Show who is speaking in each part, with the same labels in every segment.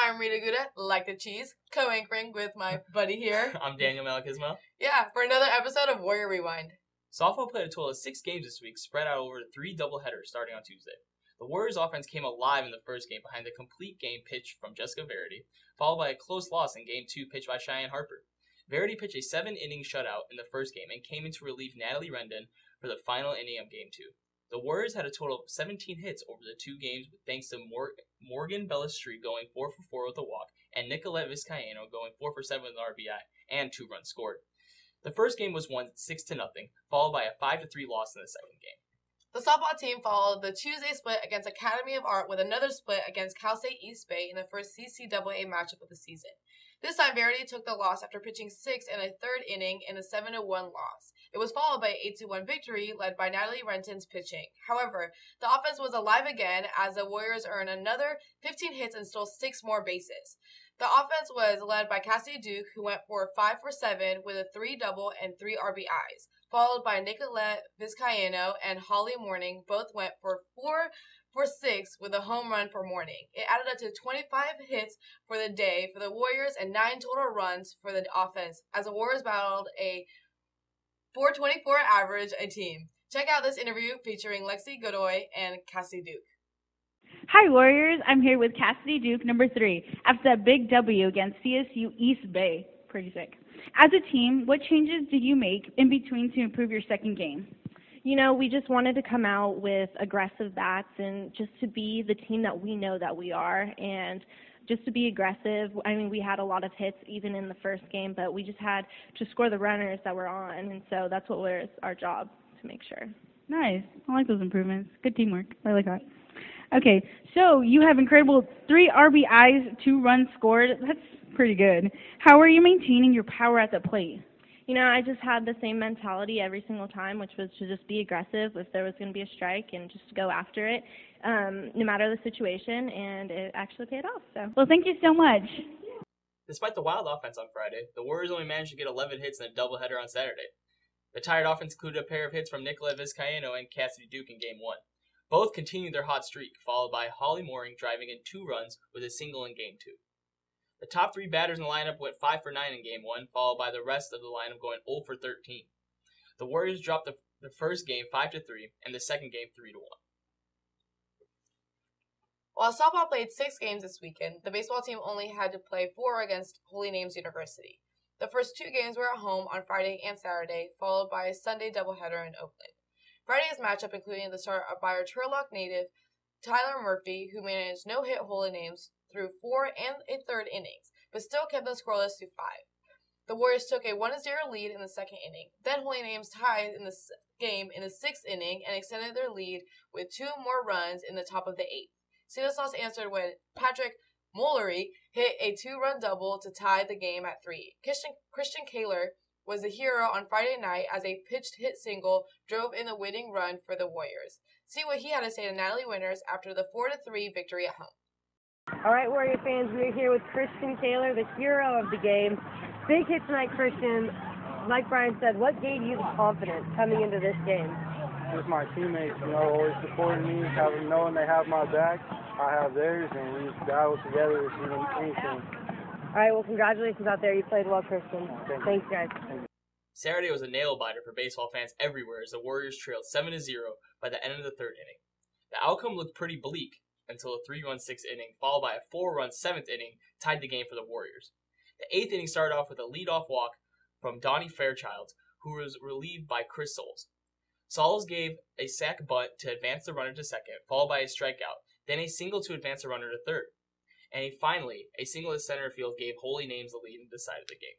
Speaker 1: I'm Rita Guda, like the cheese, co-anchoring with my buddy here.
Speaker 2: I'm Daniel Malakismo.
Speaker 1: Yeah, for another episode of Warrior Rewind.
Speaker 2: Softball played a total of 6 games this week, spread out over 3 doubleheaders starting on Tuesday. The Warriors offense came alive in the first game behind a complete game pitch from Jessica Verity, followed by a close loss in Game 2 pitched by Cheyenne Harper. Verity pitched a 7-inning shutout in the first game and came in to relieve Natalie Rendon for the final inning of Game 2. The Warriors had a total of 17 hits over the 2 games, thanks to Morgan Bellestri going 4 for 4 with a walk and Nicolette Vizcaino going 4 for 7 with an RBI and 2 runs scored. The first game was won 6-0, followed by a 5-3 loss in the second game.
Speaker 1: The softball team followed the Tuesday split against Academy of Art with another split against Cal State East Bay in the first CCAA matchup of the season. This time, Verity took the loss after pitching 6 and a third inning in a 7-1 loss. It was followed by an 8-1 victory led by Natalie Renton's pitching. However, the offense was alive again as the Warriors earned another 15 hits and stole 6 more bases. The offense was led by Cassidy Duke, who went for 5 for 7 with a 3 double and 3 RBIs, followed by Nicolette Vizcaino and Holly Morning. Both went for 4 for 6 with a home run for Morning. It added up to 25 hits for the day for the Warriors and 9 total runs for the offense as the Warriors battled a .424 average a team. Check out this interview featuring Lexi Godoy and Cassidy Duke.
Speaker 3: Hi, Warriors. I'm here with Cassidy Duke, number 3, after that big W against CSU East Bay. Pretty sick. As a team, what changes did you make in between to improve your second game?
Speaker 4: You know, we just wanted to come out with aggressive bats and just to be the team that we know that we are and just to be aggressive. I mean, we had a lot of hits even in the first game, but we just had to score the runners that were on, and so that's what was our job to make sure.
Speaker 3: Nice. I like those improvements. Good teamwork. I like that. Okay, so you have incredible 3 RBIs, 2 runs scored. That's pretty good. How are you maintaining your power at the plate?
Speaker 4: You know, I just had the same mentality every single time, which was to just be aggressive if there was going to be a strike and just go after it, no matter the situation, and it actually paid off. So,
Speaker 3: well, thank you so much.
Speaker 2: Despite the wild offense on Friday, the Warriors only managed to get 11 hits in a doubleheader on Saturday. The tired offense included a pair of hits from Nicolette Vizcaino and Cassidy Duke in Game 1. Both continued their hot streak, followed by Holly Mooring driving in 2 runs with a single in Game 2. The top 3 batters in the lineup went 5 for 9 in Game 1, followed by the rest of the lineup going 0 for 13. The Warriors dropped the first game 5-3 and the second game 3-1.
Speaker 1: While softball played 6 games this weekend, the baseball team only had to play 4 against Holy Names University. The first 2 games were at home on Friday and Saturday, followed by a Sunday doubleheader in Oakland. Friday's matchup including the start of Bayer Turlock native Tyler Murphy, who managed no-hit Holy Names through 4 and a third innings, but still kept them scoreless through 5. The Warriors took a 1-0 lead in the second inning. Then Holy Names tied in the game in the 6th inning and extended their lead with 2 more runs in the top of the 8th. Stanislaus answered when Patrick Mullery hit a 2-run double to tie the game at 3. Christian Kaler was the hero on Friday night as a pitched hit single drove in the winning run for the Warriors. See what he had to say to Natalie Winters after the 4-3 victory at home.
Speaker 5: All right, Warrior fans, we're here with Christian Kaler, the hero of the game. Big hit tonight, Christian. Like Brian said, what gave you the confidence coming into this game?
Speaker 6: Just my teammates, always supporting me, knowing they have my back. I have theirs, and we just battle together to see anything.
Speaker 5: All right, well, congratulations out there. You played well, Christian. Thanks, guys.
Speaker 2: Saturday was a nail-biter for baseball fans everywhere as the Warriors trailed 7-0 by the end of the third inning. The outcome looked pretty bleak until a 3-run 6th inning, followed by a 4-run 7th inning, tied the game for the Warriors. The 8th inning started off with a leadoff walk from Donnie Fairchild, who was relieved by Chris Souls. Souls gave a sac bunt to advance the runner to second, followed by a strikeout, then a single to advance the runner to third. And finally, a single to center field gave Holy Names the lead and decided the game.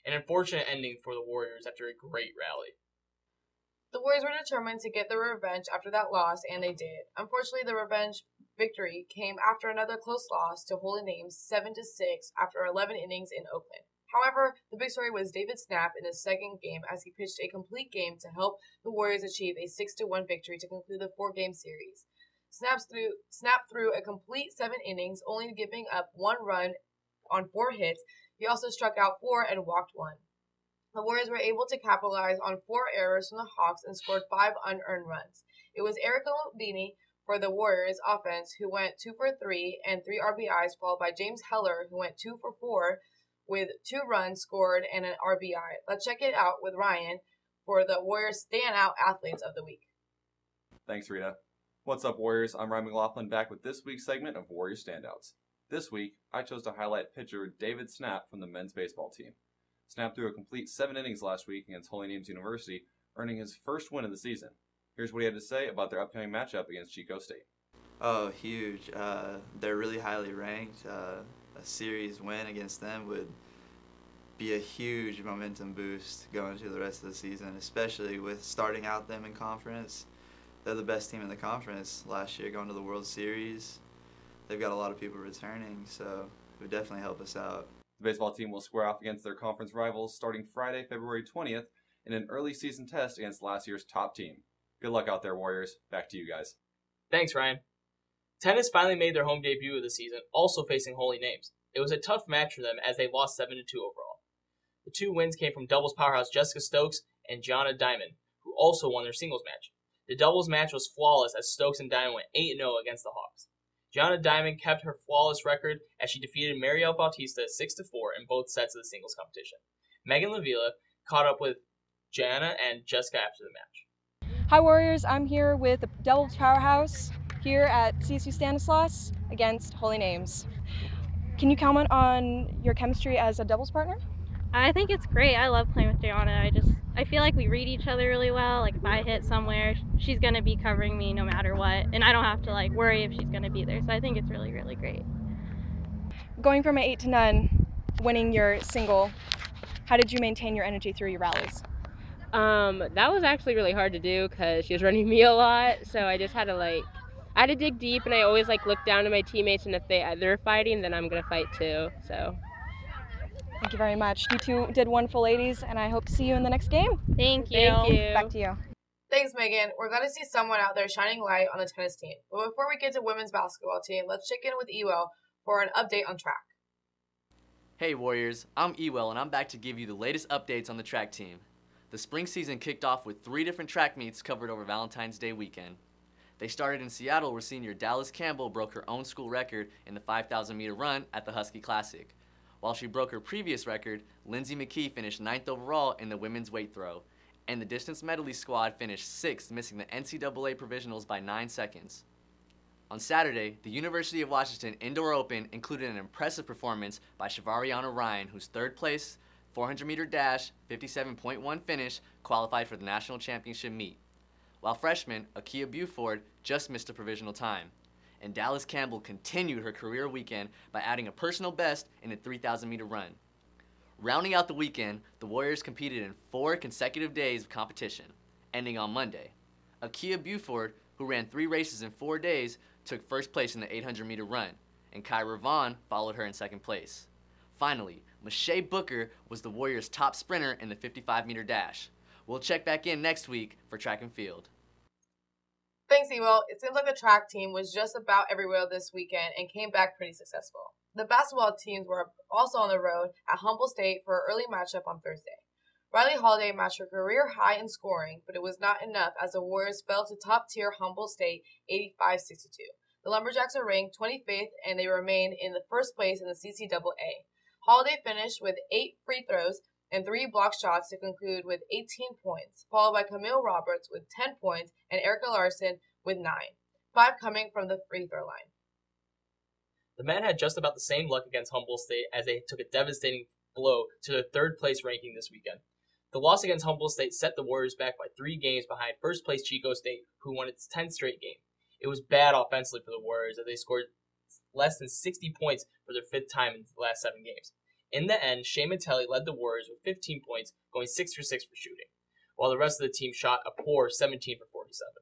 Speaker 2: An unfortunate ending for the Warriors after a great rally.
Speaker 1: The Warriors were determined to get their revenge after that loss, and they did. Unfortunately, the revenge victory came after another close loss to Holy Names 7-6 after 11 innings in Oakland. However, the big story was David Snapp in his second game as he pitched a complete game to help the Warriors achieve a 6-1 victory to conclude the 4-game series. Snapp threw a complete 7 innings, only giving up 1 run on 4 hits. He also struck out 4 and walked 1. The Warriors were able to capitalize on 4 errors from the Hawks and scored 5 unearned runs. It was Erica Lubini for the Warriors offense, who went 2 for 3 and 3 RBIs, followed by James Heller, who went 2 for 4 with 2 runs scored and an RBI. Let's check it out with Ryan for the Warriors standout athletes of the week.
Speaker 7: Thanks, Rita. What's up, Warriors? I'm Ryan McLaughlin back with this week's segment of Warrior Standouts. This week, I chose to highlight pitcher David Snap from the men's baseball team. Snap threw a complete 7 innings last week against Holy Names University, earning his first win of the season. Here's what he had to say about their upcoming matchup against Chico State.
Speaker 8: Oh, huge. They're really highly ranked. A series win against them would be a huge momentum boost going through the rest of the season, especially with starting out them in conference. They're the best team in the conference last year, going to the World Series. They've got a lot of people returning, so it would definitely help us out.
Speaker 7: The baseball team will square off against their conference rivals starting Friday, February 20th in an early season test against last year's top team. Good luck out there, Warriors. Back to you guys.
Speaker 2: Thanks, Ryan. Tennis finally made their home debut of the season, also facing Holy Names. It was a tough match for them as they lost 7-2 overall. The 2 wins came from doubles powerhouse Jessica Stokes and Gianna Diamond, who also won their singles match. The doubles match was flawless as Stokes and Diamond went 8-0 against the Hawks. Gianna Diamond kept her flawless record as she defeated Mariel Bautista 6-4 in both sets of the singles competition. Megan Lavilla caught up with Gianna and Jessica after the match.
Speaker 9: Hi Warriors, I'm here with the doubles powerhouse here at CSU Stanislaus against Holy Names. Can you comment on your chemistry as a doubles partner?
Speaker 10: I think it's great. I love playing with Gianna. I feel like we read each other really well. Like if I hit somewhere, she's gonna be covering me no matter what, and I don't have to like worry if she's gonna be there. So I think it's really, really great.
Speaker 9: Going from an 8-0, winning your single, how did you maintain your energy through your rallies?
Speaker 11: That was actually really hard to do because she was running me a lot. So I just had to dig deep, and I always look down to my teammates, and if they're fighting, then I'm gonna fight too. So.
Speaker 9: Thank you very much. You two did wonderful, ladies, and I hope to see you in the next game.
Speaker 10: Thank you.
Speaker 9: Back to you.
Speaker 1: Thanks, Megan. We're glad to see someone out there shining light on the tennis team. But before we get to women's basketball team, let's check in with Ewell for an update on track.
Speaker 12: Hey Warriors, I'm Ewell, and I'm back to give you the latest updates on the track team. The spring season kicked off with 3 different track meets covered over Valentine's Day weekend. They started in Seattle, where senior Dallas Campbell broke her own school record in the 5,000-meter run at the Husky Classic. While she broke her previous record, Lindsay McKee finished 9th overall in the women's weight throw, and the distance medley squad finished 6th, missing the NCAA provisionals by 9 seconds. On Saturday, the University of Washington Indoor Open included an impressive performance by Shavariana Ryan, whose 3rd place, 400-meter dash, 57.1 finish qualified for the national championship meet, while freshman Akia Buford just missed a provisional time. And Dallas Campbell continued her career weekend by adding a personal best in a 3,000-meter run. Rounding out the weekend, the Warriors competed in 4 consecutive days of competition, ending on Monday. Akia Buford, who ran 3 races in 4 days, took first place in the 800-meter run, and Kyra Vaughn followed her in 2nd place. Finally, Mache Booker was the Warriors' top sprinter in the 55-meter dash. We'll check back in next week for track and field.
Speaker 1: Thanks, Ewell. It seems like the track team was just about everywhere this weekend and came back pretty successful. The basketball teams were also on the road at Humboldt State for an early matchup on Thursday. Riley Holiday matched her career high in scoring, but it was not enough as the Warriors fell to top-tier Humboldt State 85-62. The Lumberjacks are ranked 25th, and they remain in the 1st place in the CCAA. Holiday finished with 8 free throws and 3 block shots to conclude with 18 points, followed by Camille Roberts with 10 points and Erica Larson with 9, 5 coming from the free throw line.
Speaker 2: The men had just about the same luck against Humboldt State as they took a devastating blow to their 3rd place ranking this weekend. The loss against Humboldt State set the Warriors back by 3 games behind 1st place Chico State, who won its 10th straight game. It was bad offensively for the Warriors as they scored less than 60 points for their 5th time in the last 7 games. In the end, Shea Matelli led the Warriors with 15 points, going 6 for 6 for shooting, while the rest of the team shot a poor 17 for 47.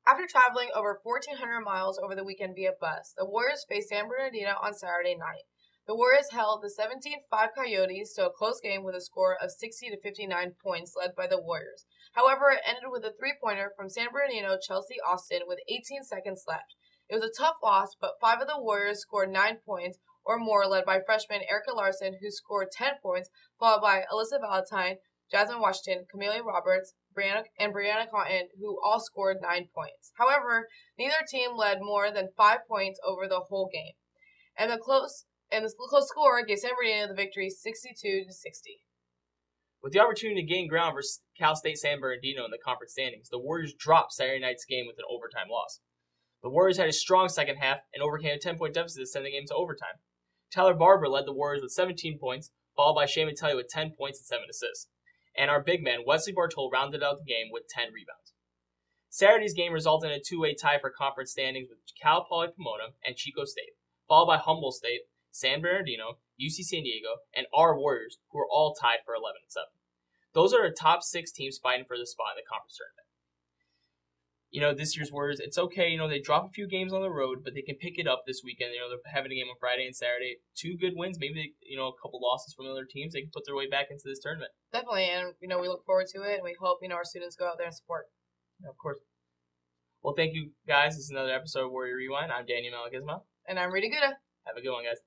Speaker 1: After traveling over 1,400 miles over the weekend via bus, the Warriors faced San Bernardino on Saturday night. The Warriors held the 17-5 Coyotes to a close game with a score of 60-59 points led by the Warriors. However, it ended with a 3-pointer from San Bernardino Chelsea Austin with 18 seconds left. It was a tough loss, but 5 of the Warriors scored 9 points or more, led by freshman Erica Larson, who scored 10 points, followed by Alyssa Valentine, Jasmine Washington, Camille Roberts, Brianna Cotton, who all scored 9 points. However, neither team led more than 5 points over the whole game. And the close score gave San Bernardino the victory 62-60.
Speaker 2: With the opportunity to gain ground versus Cal State San Bernardino in the conference standings, the Warriors dropped Saturday night's game with an overtime loss. The Warriors had a strong second half and overcame a 10-point deficit to send the game to overtime. Tyler Barber led the Warriors with 17 points, followed by Shea Mattelli with 10 points and 7 assists. And our big man, Wesley Bartol, rounded out the game with 10 rebounds. Saturday's game resulted in a two-way tie for conference standings with Cal Poly Pomona and Chico State, followed by Humboldt State, San Bernardino, UC San Diego, and our Warriors, who are all tied for 11-7. Those are the top 6 teams fighting for the spot in the conference tournament. This year's Warriors, it's okay, they drop a few games on the road, but they can pick it up this weekend. They're having a game on Friday and Saturday. 2 good wins, maybe, a couple losses from other teams. They can put their way back into this tournament.
Speaker 1: Definitely, and, we look forward to it, and we hope, our students go out there and support.
Speaker 2: Yeah, of course. Well, thank you, guys. This is another episode of Warrior Rewind. I'm Daniel Malagisma.
Speaker 1: And I'm Rita Guda.
Speaker 2: Have a good one, guys.